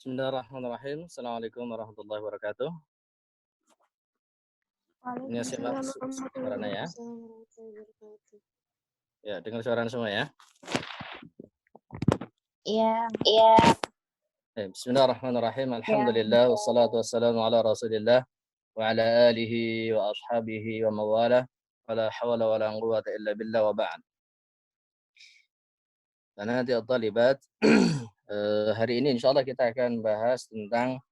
Bismillahirrahmanirrahim. Assalamualaikum warahmatullahi wabarakatuh. Ini simak Waalaikumsalam suaranya ya. warahmatullahi wabarakatuh. Ya, dengar suara semua ya. Iya. Bismillahirrahmanirrahim. Alhamdulillah wassalatu wassalamu ala Rasulillah wa ala alihi wa ashabihi wa mawalah. Wala hawla wala quwwata illa billah wa ba'd. Banati at-talibat, hari ini insyaallah kita akan bahas tentang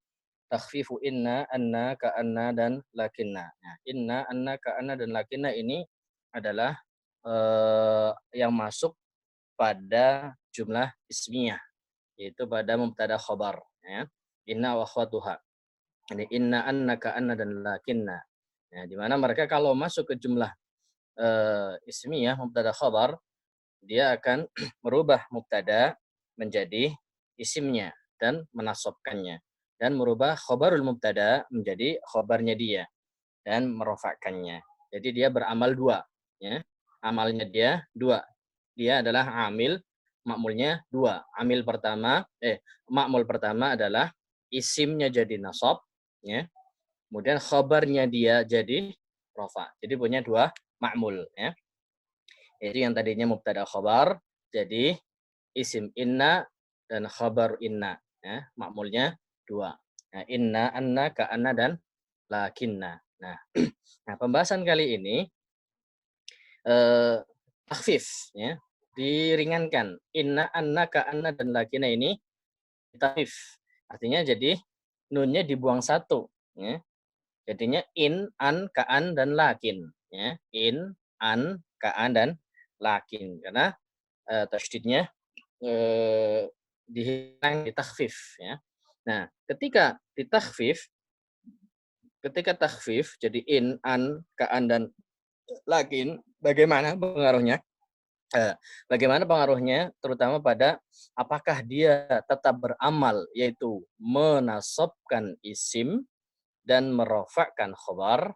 takhfifu inna, anna, ka'anna dan lakinna. Nah, inna, anna, ka'anna dan lakinna ini adalah yang masuk pada jumlah ismiyah, yaitu pada mubtada khabar ya. Inna wa akhwatuha. Ini inna, anna, ka'anna dan lakinna. Nah, di mana mereka kalau masuk ke jumlah ismiyah mubtada khabar, dia akan merubah mubtada menjadi isimnya dan menasabkannya, dan merubah khabarul mubtada menjadi khabarnya dia dan merofakkannya. Jadi dia beramal dua ya. Amalnya dia dua. Dia adalah amil, makmulnya dua. Makmul pertama adalah isimnya jadi nasab ya. Kemudian khabarnya dia jadi rofa. Jadi punya dua makmul ya. Jadi yang tadinya mubtada khabar jadi isim inna dan khabar inna ya. Makmulnya dua. Nah, inna, anna, ka'anna dan lakinna. Nah, pembahasan kali ini takhfif ya, diringankan. Inna, anna, ka'anna dan lakinna ini takhfif. Artinya jadi nunnya dibuang satu ya. Jadinya in, an, ka'an dan lakin ya. In, an, ka'an dan lakin, karena tasydidnya dihilang, ditakhfif ya. Nah, ketika takhfif jadi in, an, ka'an dan lakin, bagaimana pengaruhnya? Bagaimana pengaruhnya terutama pada apakah dia tetap beramal, yaitu menasabkan isim dan merofakkan khabar,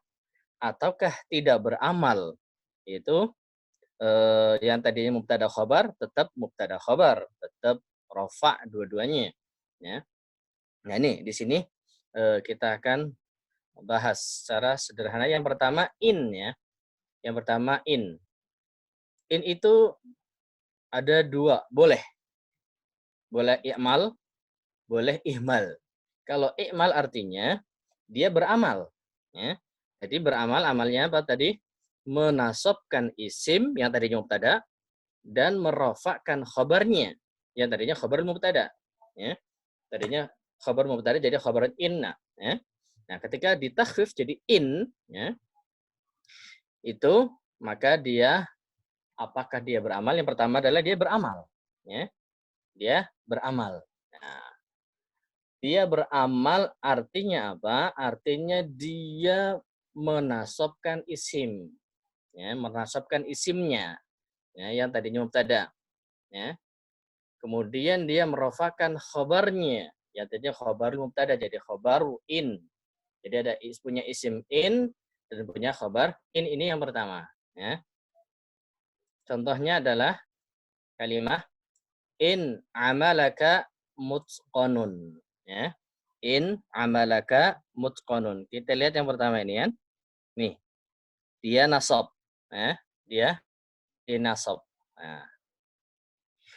ataukah tidak beramal, yaitu yang tadinya mubtada khabar tetap mubtada khabar, tetap rofa dua-duanya ya. Nah, ini di sini kita akan bahas secara sederhana. Yang pertama in ya. Yang pertama in. In itu ada dua, boleh i'mal, boleh ihmal. Kalau i'mal artinya dia beramal ya. Jadi beramal, amalnya apa tadi? Menasabkan isim yang tadinya mubtada dan merofakkan khabarnya yang tadinya khabar mubtada ya. Tadinya khabar mubtada jadi khabar inna ya. Nah, ketika ditakhfif jadi in ya, itu maka dia, apakah dia beramal? Yang pertama adalah dia beramal ya. Dia beramal. Nah, dia beramal artinya apa? Artinya dia menasabkan isim ya, menasabkan isimnya ya, yang tadinya mubtada ya. Kemudian dia merofakkan khabarnya, yang tadinya khabar mubtada jadi khabaru in. Jadi ada punya isim in dan punya khabar in, ini yang pertama ya. Contohnya adalah kalimat in amalaka mutqanun ya. In amalaka mutqanun. Kita lihat yang pertama ini kan. Nih, dia nasab ya. Dia dinasab.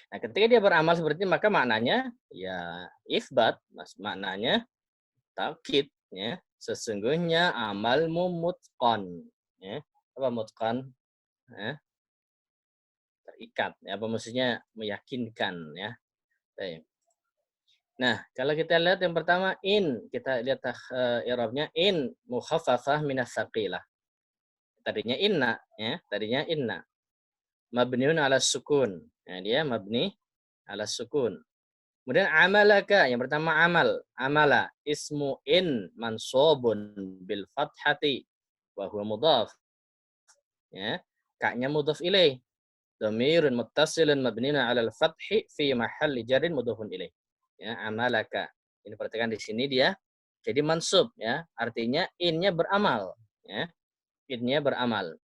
Nah, ketika dia beramal seperti ini maka maknanya ya isbat, maknanya taukid ya. Sesungguhnya amalmu mutqan ya. Apa mutqan? Ya, terikat ya, apa maksudnya meyakinkan ya. Baik. Nah, kalau kita lihat yang pertama in, kita lihat i'rabnya in mukhaffafah minas saqilah. Tadinya inna ya, tadinya inna. Mabniun 'ala sukun. Nah, dia mabni 'ala sukun. Kemudian amalaka, yang pertama amal. Amala ismu in mansubun bil fathati wa huwa mudhaf. Ya, kaknya mudhaf ilaih. Dhamirun muttasilun mabniun 'ala al-fathi fi mahalli jarrin mudhafun ilaih. Ya, amalaka. Ini perhatikan di sini dia jadi mansub ya, artinya innya beramal ya. Innya beramal.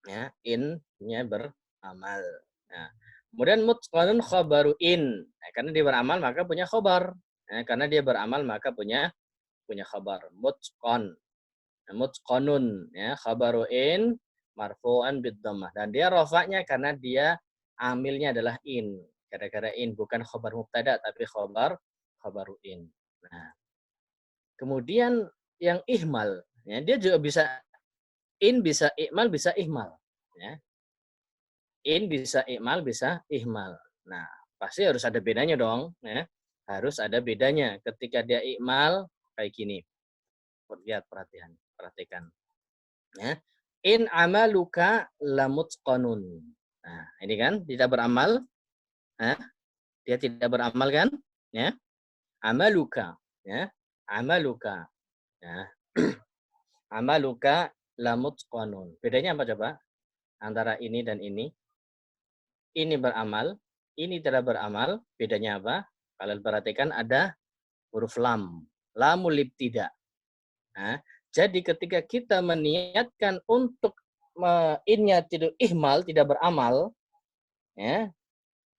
Ya, innya beramal. Nah, kemudian mutqanun khabaru in. Nah, karena dia beramal maka punya khabar Karena dia beramal maka punya khabar. Mutqon. Mutqonun. Ya, khabaru in marfu'an bid-dhammah. Dan dia rafa'nya karena dia amilnya adalah in. Gara-gara in. Bukan khabar mubtada tapi khabaru in. Nah, kemudian yang ihmal. Ya, dia juga bisa in, bisa ikmal, bisa ihmal. Ya. In bisa ikmal, bisa ihmal. Nah, pasti harus ada bedanya dong. Ya. Harus ada bedanya. Ketika dia ikmal, kayak gini. Lihat, perhatikan. Ya. In amaluka lamutqanun. Nah, ini kan tidak beramal. Ya. Dia tidak beramal kan? Ya. Amaluka. Ya. Amaluka. Ya. Amaluka lamutqanun. Bedanya apa coba? Antara ini dan ini. Ini beramal, ini tidak beramal. Bedanya apa? Kalian perhatikan ada huruf lam. Lamul ibtida. Nah, jadi ketika kita meniatkan untuk innya tidak ihmal, tidak beramal, ya,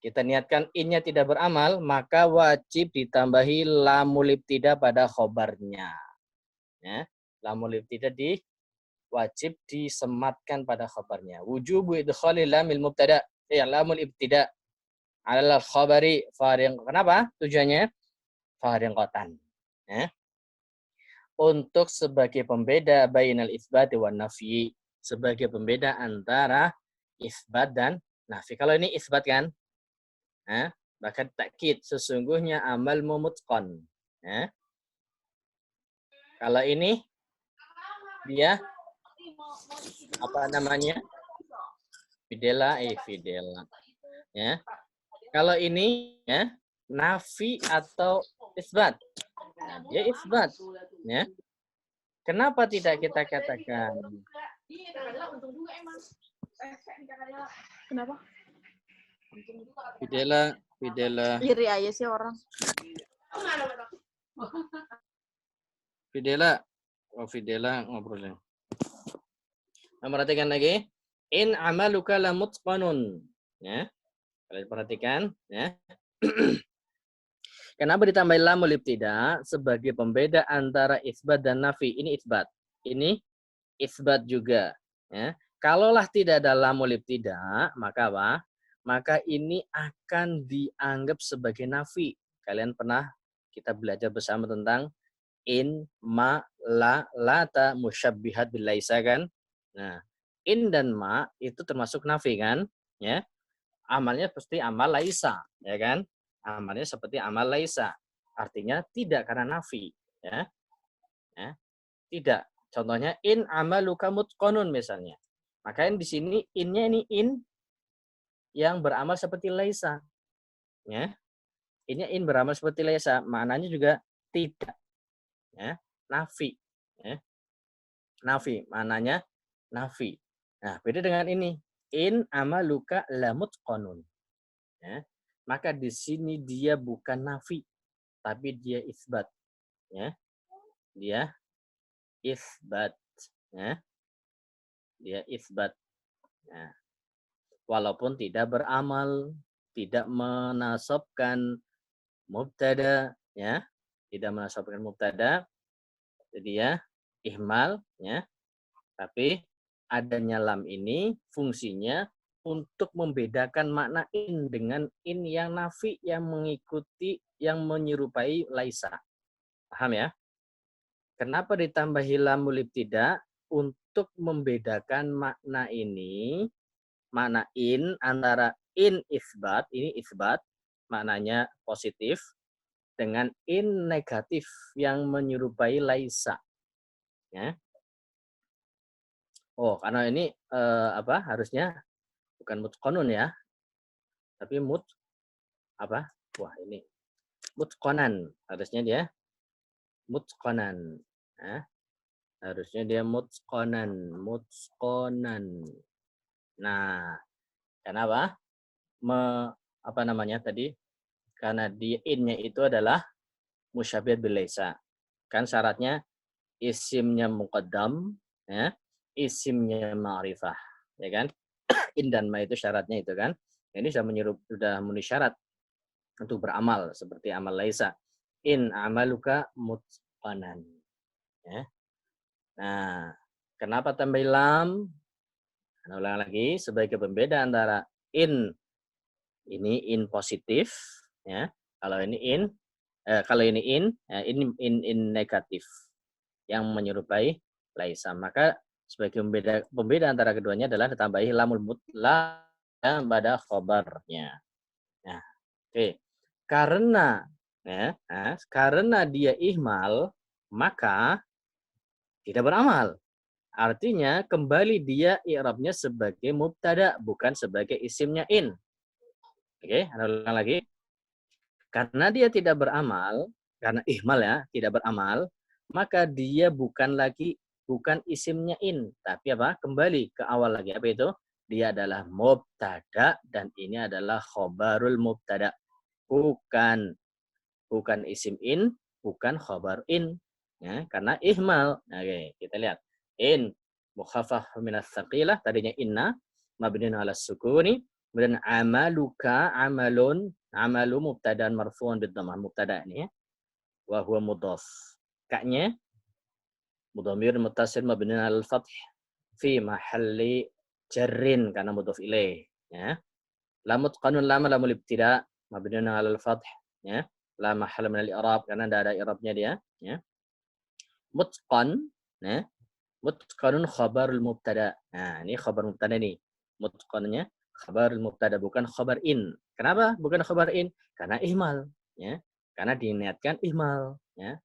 kita niatkan innya tidak beramal, maka wajib ditambahi lamul ibtida pada khobarnya. Ya, lamul ibtida wajib disematkan pada khobarnya. Wujubu idkhalil lamil mubtada, ya lamul ibtida alal khabari faring. Kenapa? Tujuannya faringqatan. Ya. Untuk sebagai pembeda bainal isbat wan nafi, sebagai pembeda antara isbat dan nafi. Kalau ini isbat kan? Ya. Bahkan takkid sesungguhnya amal mutqan. Ya. Kalau ini dia apa namanya? Fidela, fidela. Ya. Kalau ini ya nafi atau isbat. Nah, dia isbat. Ya. Kenapa tidak kita katakan? Kenapa? Fidela. Iri aja sih orang. Fidela ngobrolnya. Nah, perhatikan lagi. In amaluka lamutqanun. Ya. Kalian perhatikan, ya. Kenapa ditambah lamul ibtida sebagai pembeda antara isbat dan nafi? Ini isbat. Ini isbat juga, ya. Kalaulah tidak ada lamul ibtida, maka apa? Maka ini akan dianggap sebagai nafi. Kalian pernah kita belajar bersama tentang in, ma, la, lata, musyabbihat bil laisa kan? Nah, in dan ma itu termasuk nafi kan? Ya. Amalnya pasti amal laisa, ya kan? Amalnya seperti amal laisa. Artinya tidak karena nafi, ya. Ya. Tidak. Contohnya in amaluka mutqanun misalnya. Maka di sini innya ini in yang beramal seperti laisa, ya. Innya in beramal seperti laisa, maknanya juga tidak, ya. Nafi, ya. Nafi, maknanya nafi. Nah, beda dengan ini. In amaluka lamutqanun. Ya. Maka di sini dia bukan nafi, tapi dia isbat. Ya. Dia isbat. Ya. Dia isbat. Ya. Walaupun tidak beramal, tidak menasabkan mubtada, ya. Tidak menasabkan mubtada, jadi ya ihmal, ya. Tapi adanya lam ini fungsinya untuk membedakan makna in dengan in yang nafi yang mengikuti yang menyerupai laisa. Paham ya? Kenapa ditambahi lamul ibtida? Untuk membedakan makna ini, makna in antara in isbat, ini isbat, maknanya positif, dengan in negatif yang menyerupai laisa. Ya. Oh, karena ini harusnya bukan mutqanun ya, tapi apa? Wah, ini mutqanan. Harusnya dia mutqanan. Nah, harusnya dia mutqanan. Nah, kenapa? Apa namanya tadi? Karena di in-nya itu adalah musyabih bil laisa. Kan syaratnya isimnya muqaddam, ya. Isimnya ma'rifah, ya kan? In dan ma itu syaratnya itu kan. Ini sudah memenuhi syarat untuk beramal seperti amal laisa. in amaluka mutqanan. Ya. Nah, kenapa tambah lam? Nah, ulang lagi sebagai pembeda antara ini in positif, ya. Kalau ini in negatif yang menyerupai laisa. Maka sebagai pembeda antara keduanya adalah ditambahi lamul mutlaq pada khobarnya. Nah, oke. Karena dia ihmal, maka tidak beramal. Artinya kembali dia i'rabnya sebagai mubtada bukan sebagai isimnya in. Oke, ada ulang lagi. Karena dia tidak beramal, karena ihmal ya, tidak beramal, maka dia bukan isimnya in, tapi apa? Kembali ke awal lagi. Apa itu? Dia adalah mubtada dan ini adalah khobarul mubtada. Bukan isim in, bukan khobar in. Ya, karena ihmal. Oke, kita lihat. In mukhaffaf min ats-tsaqilah, tadinya inna mabniun 'ala sukuni, kemudian amaluka amalu mubtada'an marfu'un bid-dhammah, mubtada ini ya. Wa huwa mudhaf. Kaknya mudhamir muttasil mabniun 'alal fath fi mahalli jarrin karena mudhaf ilaih ya. La mutqanun lamul ibtida mabniun 'alal fath ya. La mahalla min al-i'rab karena tidak ada i'rabnya dia ya. Mutqan ya. Mutqanun khabarul mubtada. Nah, ini khabar mubtada nih. Mutqannya khabarul mubtada bukan khabar in. Kenapa bukan khabar in? Karena ihmal, ya. Karena diniatkan ihmal, ya.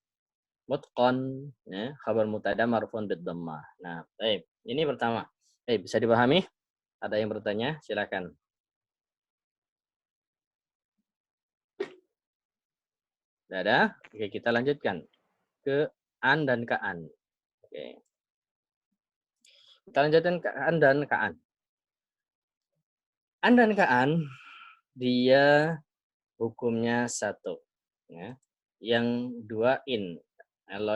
Mutqan, ya, khabar mubtada marfu'un bid dhammah. Nah, baik. Ini pertama. Bisa dipahami? Ada yang bertanya? Silakan. Tidak ada? Oke, kita lanjutkan ke an dan kaan. Oke. Kita lanjutkan ke an dan kaan. An dan kaan dia hukumnya satu. Ya. Yang dua in. Kalau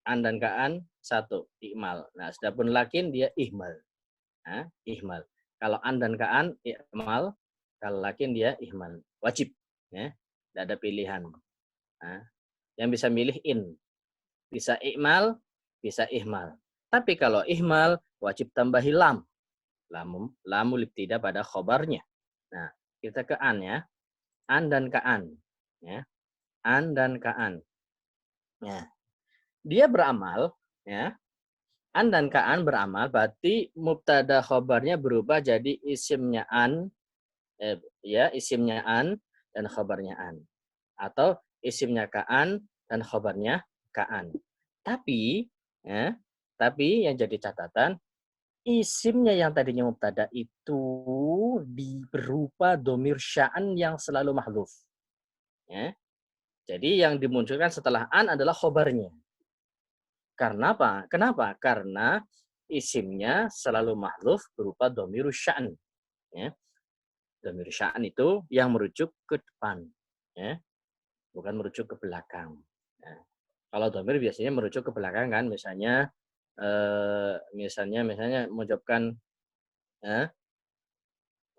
an dan kaan satu, ihmal. Nah, sedapun lakin dia ihmal. Nah, ihmal. Kalau an dan kaan ihmal, kalau lakin dia ihmal. Wajib. Ya. Tidak ada pilihan. Nah, yang bisa milih in. Bisa ihmal, bisa ihmal. Tapi kalau ihmal, wajib tambahi lam. Lamul ibtida pada khobarnya. Nah, kita ke an ya. An dan kaan. Ya. An dan kaan. Ya. Dia beramal, ya. An dan kaan beramal, berarti mubtada khobarnya berubah jadi isimnya an, isimnya an dan khobarnya an. Atau isimnya kaan dan khobarnya kaan. Tapi, ya, tapi yang jadi catatan, isimnya yang tadinya mubtada itu berupa domir sya'an yang selalu mahdhuf. Ya. Jadi yang dimunculkan setelah an adalah khobarnya. Karena apa? Kenapa? Karena isimnya selalu mahdhuf berupa dhamiru sya'n. Ya. Dhamiru sya'n itu yang merujuk ke depan. Ya. Bukan merujuk ke belakang. Ya. Kalau dhamir biasanya merujuk ke belakang kan. Misalnya mengucapkan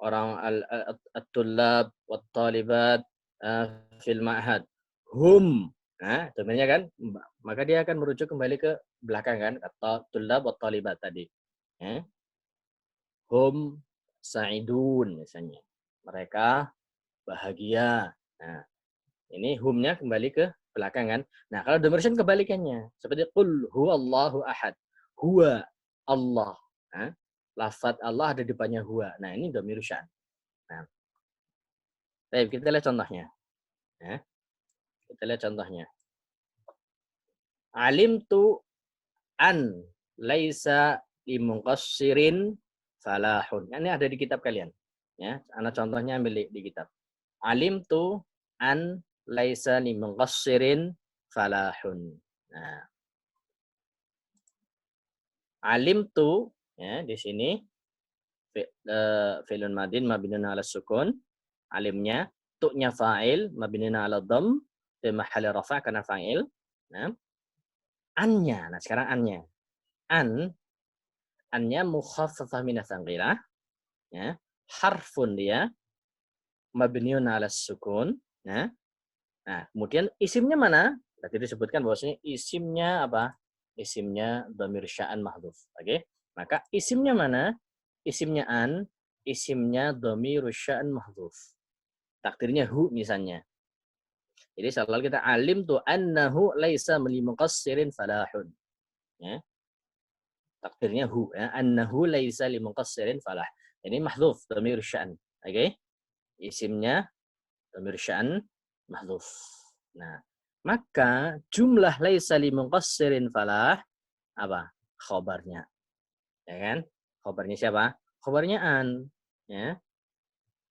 orang at-tullab wat-talibat fil ma'had. Hum. Nah, dhamirnya kan, maka dia akan merujuk kembali ke belakang kan, atau tullab wat-talibat tadi. Hum sa'idun misalnya. Mereka bahagia. Nah, ini humnya kembali ke belakang kan. Nah, kalau dhamir sya'an kebalikannya. Seperti qul huwallahu ahad. Huwa Allah. Nah, lafaz Allah ada di depannya huwa. Nah, ini dhamir sya'an. Nah, baik, kita lihat contohnya. Ya. Kita lihat contohnya. Alimtu an laisa limunqassirin falahun. Ini ada di kitab kalian. Ya, anak contohnya ambil di kitab. Alimtu an laisa limunqassirin falahun. Nah. Alimtu ya di sini fi'lun madin mabniun 'ala sukun. Alimnya, tu'nya fa'il mabniun 'ala dhamm fi mahalli rafa' karena fa'il. Nah, annya. Nah, sekarang annya. Annya mukhaffafah min ats-tsaqilah. Ya. Harfun dia mabniun 'ala sukun, ya. Nah, kemudian isimnya mana? Tadi disebutkan bahwasanya isimnya apa? Isimnya dhamir sya'an mahdhuf. Oke. Maka isimnya mana? Isimnya an, isimnya dhamir sya'an mahdhuf. Takdirnya hu misalnya. Jadi selalu kita alim tu annahu laisa li muqassirin falahun. Ya. Takdirnya hu ya. Annahu laisa li muqassirin falah. Ini mahdhuf dhamir sya'an. Oke. Isimnya dhamir sya'an mahdhuf. Nah, maka jumlah laisa li muqassirin falah apa? Khobarnya. Ya kan? Khobarnya siapa? Khobarnya an. Ya.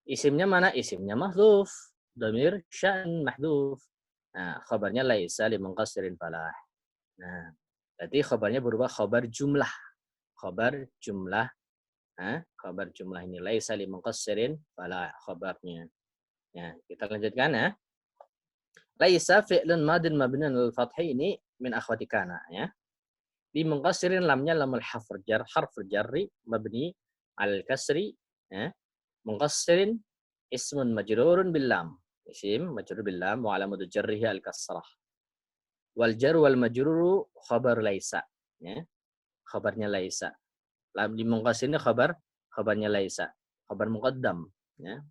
Isimnya mana? Isimnya mahdhuf. Dhamir sya'an mahdhuf. Nah, khobarnya laisa li muqassirin falah. Nah, berarti khobarnya berubah khobar jumlah. Khobar jumlah. Khobar jumlah ini laisa li muqassirin falah khobarnya. Ya, kita lanjutkan ya. Laisa fi'lun madin mabniun lil fathi ini min akhwati kana ya. Di muqassirin lamnya lamul harf jarri mabni al kasri ya. Muqassirin ismun majrurun bil lam. Isim majrur bil lam wa alamatu jarrihi al kasrah. Wal jar wal majruru khabar laisa ya. Khabarnya laisa. Lam di muqassirin khabarnya laisa. Khabar muqaddam ya.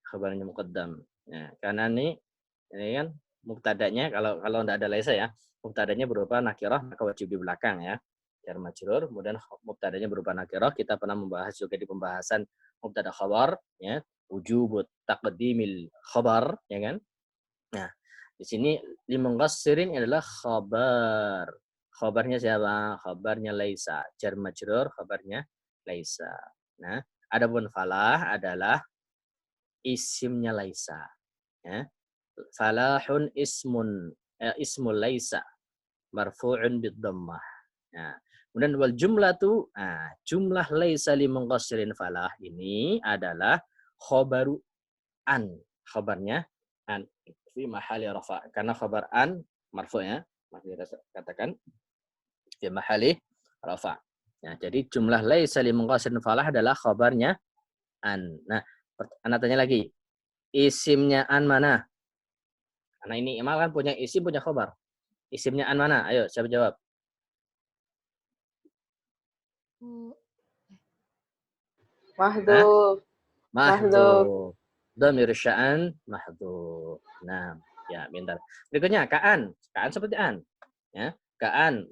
Khabarnya muqaddam. Ya, karena ini kan mubtadanya kalau tidak ada laisa ya, mubtadanya berupa nakirah maka wajib di belakang ya. Jar majrur, kemudian mubtadanya berupa nakirah. Kita pernah membahas juga di pembahasan mubtada khabar ya, wujub taqdimil khabar ya kan. Nah, di sini limunqassirin adalah khabar. Khabarnya siapa? Khabarnya laisa. Jar majrur khabarnya laisa. Nah, adapun falah adalah isimnya laisa ya. Falahun ismul laisa marfu'un bid dhammah. Nah, kemudian wal jumlatu, jumlah laisa li munqassirin falah ini adalah khabaru an. Khabarnya an fi mahali rafa. Karena khabar an marfu' ya, masih katakan fi mahali rafa. Nah, jadi jumlah laisa li munqassirin falah adalah khabarnya an. Nah, Anda tanya lagi, isimnya an mana? Karena ini imal kan punya isim, punya khobar. Isimnya an mana? Ayo, siapa jawab? Mahdhuf. Mahdhuf. Mahdhuf. Dhamir sya'an mahdhuf. Nah, ya, bentar. Berikutnya ka'an. Ka'an seperti an. Ya, ka'an.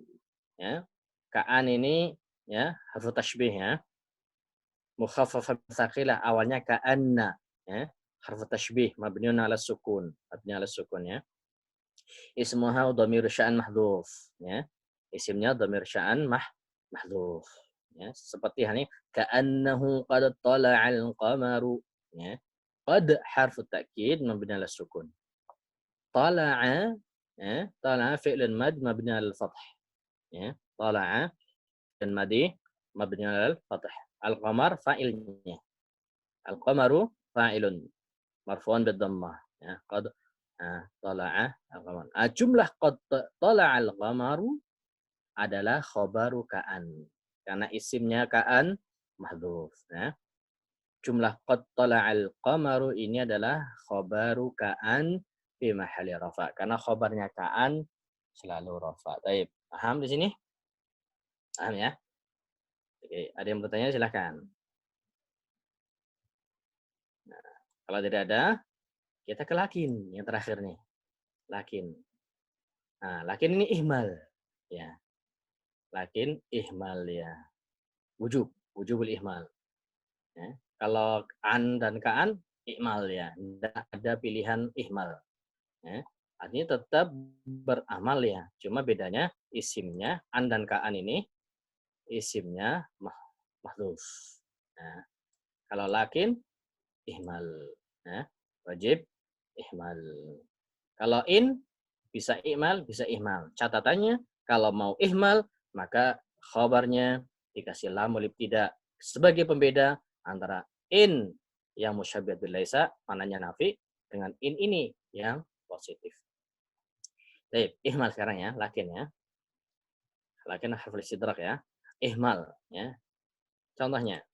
Ya. Ka'an ini ya, harfu tashbih ya. Mukhaffafah tsaqilah awalnya ka'anna ya. Harfu tashbih mabniun 'ala sukun. Mabni 'ala sukun ya. Ismuha dhamir sya'an mahdhuf ya. Isimnya dhamir sya'an mahdhuf ya. Seperti ini ka'annahu qad tala'al qamaru ya. Qad harfu ta'kid mabni 'ala sukun. Tala'a ya. Tala'a fi'lun mad mabni 'ala fath ya. Tala'a dan madi mabni 'ala fath. Al-qamar fa'ilnya. Al-qamaru fa'ilun marfu'un bid dhammah ya. Qad tala'a al-qamar. Jumlah qad tala'a al-qamaru adalah khobaru ka'an. Karena isimnya ka'an mahdhuf ya. Jumlah qad tala'al qamaru ini adalah khobaru ka'an fi mahalli rafa. Karena khobarnya ka'an selalu rafa. Baik, paham di sini? Paham ya? Oke, ada yang bertanya silakan. Nah, kalau tidak ada, kita ke lakin yang terakhir nih. Lakin. Nah, lakin ini ihmal ya. Lakin ihmal ya. Wujubul ihmal. Ya. Kalau an dan kaan ihmal ya. Tidak ada pilihan ihmal. Ya. Artinya tetap beramal ya. Cuma bedanya isimnya an dan kaan ini isimnya mahdhuf. Nah, kalau lakin ihmal. Nah, wajib ihmal. Kalau in bisa ihmal, bisa ihmal. Catatannya kalau mau ihmal maka khabarnya dikasih lamul ibtida sebagai pembeda antara in yang musyabbihat bil laisa mananya nafi dengan in ini yang positif. Baik, ihmal sekarang ya, lakin ya. Lakin harful istidrak ya. Ihmal ya. Contohnya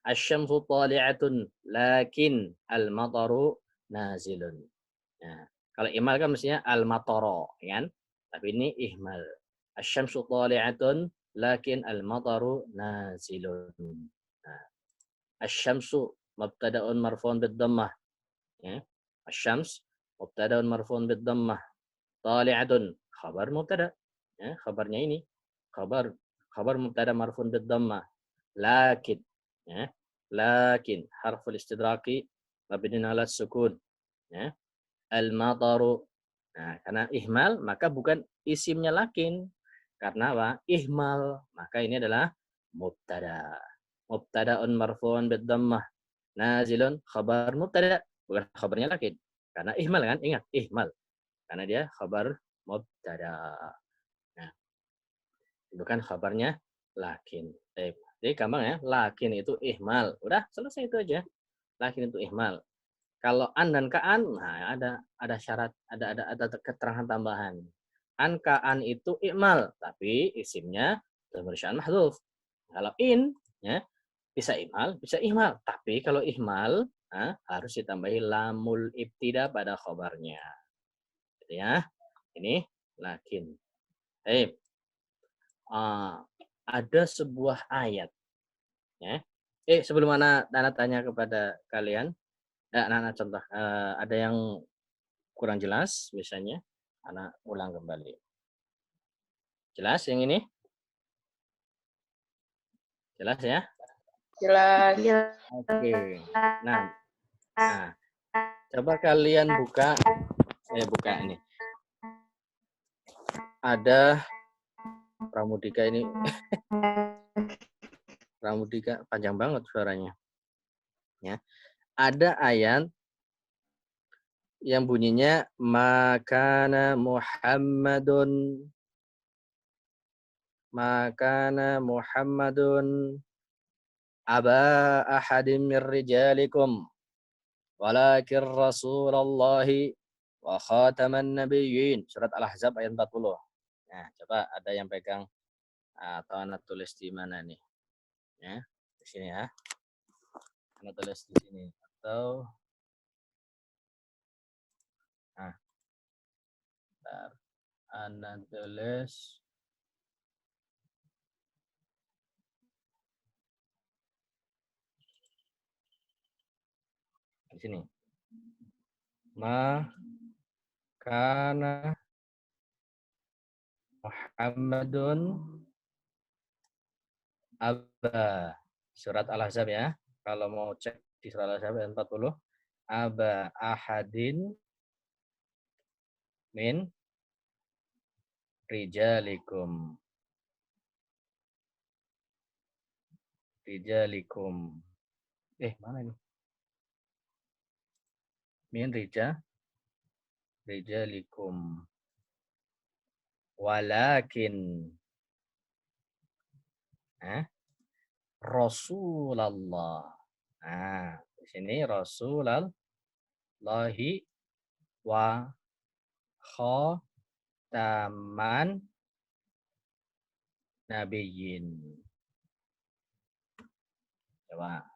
asy-syamsu tali'atun lakin al-mataru nazilun. Nah, kalau ihmal kan mestinya al-matara, kan? Tapi ini ihmal. Asy-syamsu thali'atun lakin al-mataru nazilun. Nah, asy-syamsu mubtada'un marfu'un bid-dhammah, ya. Asy-syams mubtada'un marfu'un bid-dhammah. Thali'atun khabar mubtada. Ya, khabarnya ini khabar mubtada marfu'un bid-dhammah. Lakin, ya. Lakin harful istidraki mabniun 'ala sukun, ya. Al-mataru. Nah, karena ihmal maka bukan isimnya lakin. Karena apa? Ihmal. Maka ini adalah mubtada. Mubtada'un marfu'un bid-dhammah. Nazilun khabar mubtada. Bukan khabarnya lakin. Karena ihmal kan? Ingat, ihmal. Karena dia khabar mubtada. Nah, bukan khabarnya lakin. Jadi gampang ya. Lakin itu ihmal. Udah, selesai itu aja. Lakin itu ihmal. Kalau an dan kaan, nah ada syarat, ada keterangan tambahan. An kaan itu ikmal, tapi isimnya dhamir sya'an mahdhuf. Kalau in, ya, bisa ikmal, bisa ihmal. Tapi kalau ihmal, harus ditambahi lamul ibtida pada khobarnya. Gitu ya. Ini lakin. Ada sebuah ayat. Ya. Sebelum anak tanya kepada kalian, anak-anak contoh, ada yang kurang jelas biasanya, anak ulang kembali. Jelas yang ini? Jelas ya? Jelas. Oke. Nah, coba kalian buka ini. Ada Pramudika ini. Pramudika panjang banget suaranya. Ya. Ada ayat yang bunyinya makana Muhammadun aba ahadim mir rijalikum walakin rasulallahi wa khataman nabiyyin. Surat Al-Ahzab ayat 40. Nah, coba ada yang pegang atau anak tulis di mana nih? Ya, di sini ya. Anak tulis di sini atau bentar. Anak tulis di sini. Kana Muhammadun aba. Surat Al-Ahzab ya. Kalau mau cek di surat Al-Ahzab ayat 40, aba ahadin min rijalikum. Mana ini? Min rijalikum. Walakin Rasulullah. Nah, di sini Rasulullahi wa khataman nabiyyin. Coba.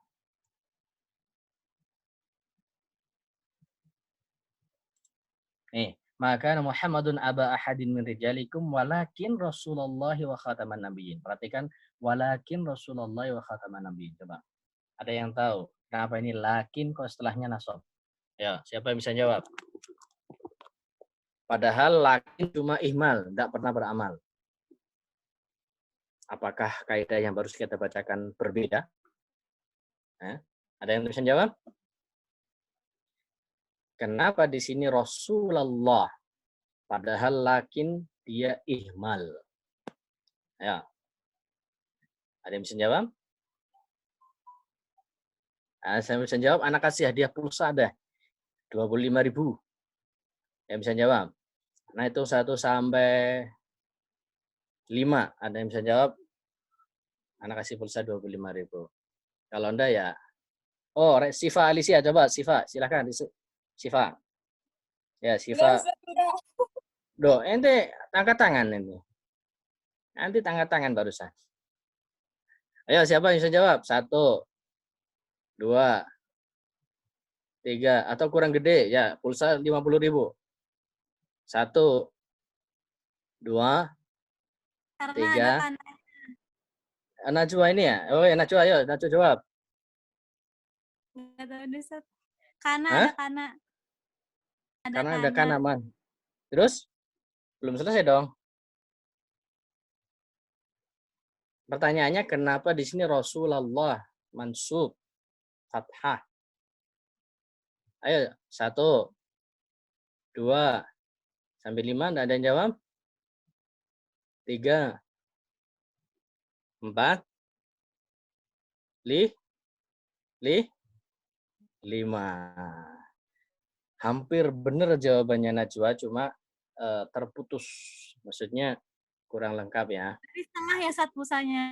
Maka Muhammadun aba ahadin min rijalikum walakin Rasulullah wa khataman nabiyyin. Perhatikan walakin Rasulullah wa khataman nabiyyin. Coba. Ada yang tahu kenapa ini lakin kok setelahnya nasab? Ya, siapa yang bisa jawab? Padahal lakin cuma ihmal, tidak pernah beramal. Apakah kaidah yang baru kita bacakan berbeda? Ada yang bisa jawab? Kenapa di sini Rasulullah? Padahal lakin dia ihmal. Ya. Ada yang bisa jawab? Saya bisa jawab, anak kasih hadiah pulsa ada 25.000. Yang bisa jawab? Nah, itu 1 sampai 5. Ada yang bisa jawab? Anak kasih pulsa 25.000. Kalau enggak ya. Siva Alicia, coba Siva, silakan Siva. Ya, Siva. Ente angkat tangan ini. Nanti angkat tangan barusan. Ayo, siapa yang bisa jawab? 1, 2, 3, atau kurang gede ya, pulsa 50.000. 1, 2, Karena 3. ada kana. Najwa ini ya? Oh ya, Najwa, ayo Najwa jawab. Nggak tahu deh, Ustaz. Kana, Hah? ada kana. Ada Karena ada kana. kanaman. Terus? Belum selesai dong. Pertanyaannya kenapa di sini Rasulullah mansub fathah? Ayo, 1, 2, sampai 5, enggak ada yang jawab? 3, 4, 5. Hampir benar jawabannya Najwa, cuma terputus. Maksudnya kurang lengkap ya. Jadi setengah ya Ustaz pulsanya.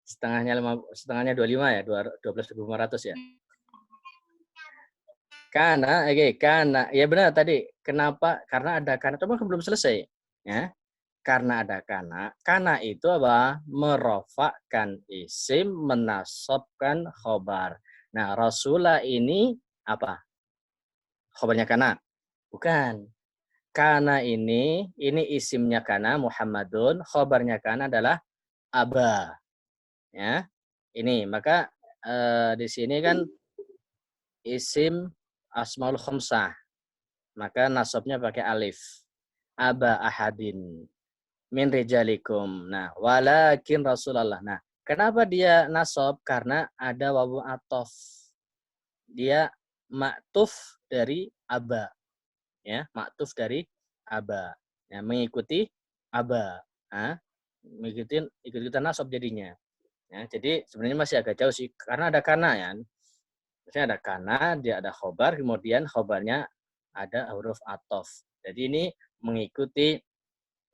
setengahnya 25 ya, 12.500 ya. Karena, karena, ya benar tadi. Kenapa? Karena ada karena, cuma belum selesai. Ya, karena ada karena. Karena itu apa? Merofakkan isim, menasabkan khobar. Nah, Rasulullah ini apa? Khobarnya karena? Bukan. Karena ini isimnya karena Muhammadun, khobarnya karena adalah aba. Ya, ini maka di sini kan isim asmaul khamsah, maka nasabnya pakai alif. Aba ahadin min rijalikum. Nah, walakin Rasulullah. Nah, kenapa dia nasab? Karena ada wawu atof. Dia maktuf dari aba. Ya, maktuf dari aba. Ya, mengikuti aba. Ikut-ikutan nasab jadinya. Ya, jadi sebenarnya masih agak jauh sih, karena ada kana ya. Maksudnya ada kana, dia ada khobar, kemudian khobarnya ada huruf atof. Jadi ini mengikuti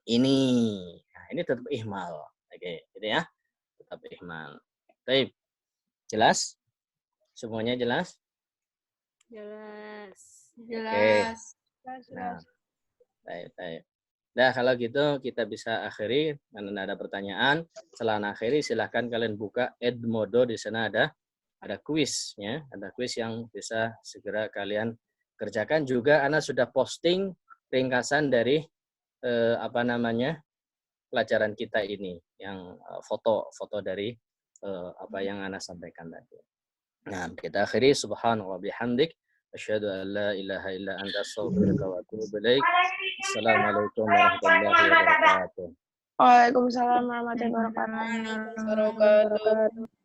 ini. Nah, ini tetap ihmal. Oke, gitu ya. Tetap ihmal. Baik. Jelas? Semuanya jelas? Jelas. Oke. Nah, baik. Nah, kalau gitu kita bisa akhiri. Karena ada pertanyaan, setelah akhiri silahkan kalian buka Edmodo. Di sana ada kuis ya, ada kuis yang bisa segera kalian kerjakan. Juga Ana sudah posting ringkasan dari pelajaran kita ini, yang foto dari apa yang Ana sampaikan tadi. Nah, kita akhiri. Subhanallah bihamdik, asyhadu an la ilaha illa anta, astaghfiruka wa atubu ilaik. Assalamualaikum warahmatullahi wabarakatuh. Waalaikumsalam warahmatullahi wabarakatuh.